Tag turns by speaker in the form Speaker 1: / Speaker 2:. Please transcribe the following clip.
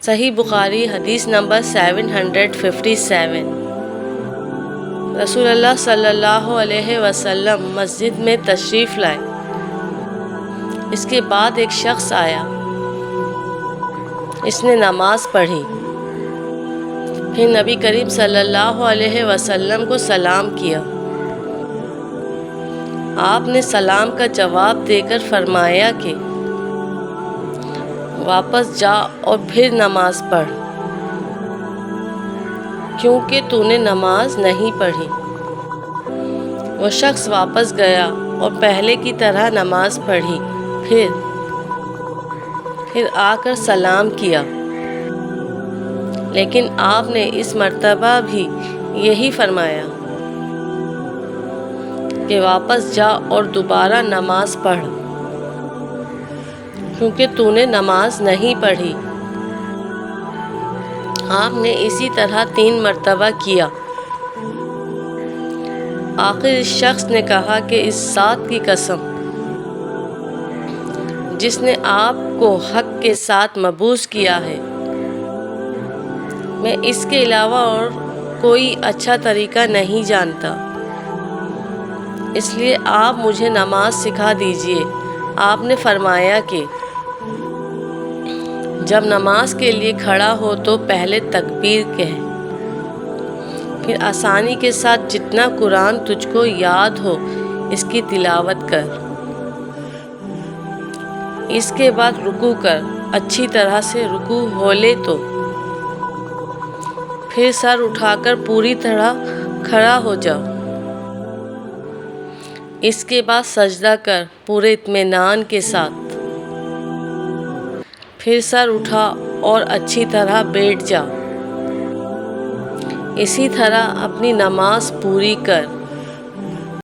Speaker 1: صحیح بخاری حدیث نمبر 757۔ رسول اللہ صلی اللہ علیہ وسلم مسجد میں تشریف لائے۔ اس کے بعد ایک شخص آیا، اس نے نماز پڑھی، پھر نبی کریم صلی اللہ علیہ وسلم کو سلام کیا۔ آپ نے سلام کا جواب دے کر فرمایا کہ واپس جا اور پھر نماز پڑھ، کیونکہ تو نے نماز نہیں پڑھی۔ وہ شخص واپس گیا اور پہلے کی طرح نماز پڑھی، پھر آ کر سلام کیا، لیکن آپ نے اس مرتبہ بھی یہی فرمایا کہ واپس جا اور دوبارہ نماز پڑھ، کیونکہ تو نے نماز نہیں پڑھی۔ آپ نے اسی طرح 3 مرتبہ کیا۔ آخر اس شخص نے کہا کہ اس ذات کی قسم جس نے آپ کو حق کے ساتھ مبعوث کیا ہے، میں اس کے علاوہ اور کوئی اچھا طریقہ نہیں جانتا، اس لیے آپ مجھے نماز سکھا دیجئے۔ آپ نے فرمایا کہ جب نماز کے لیے کھڑا ہو تو پہلے تکبیر کہہ، پھر آسانی کے ساتھ جتنا قرآن تجھ کو یاد ہو اس کی تلاوت کر، اس کے بعد رکوع کر، اچھی طرح سے رکوع ہو لے تو پھر سر اٹھا کر پوری طرح کھڑا ہو جا، اس کے بعد سجدہ کر پورے اطمینان کے ساتھ، پھر سر اٹھا اور اچھی طرح بیٹھ جا، اسی طرح اپنی نماز پوری کر۔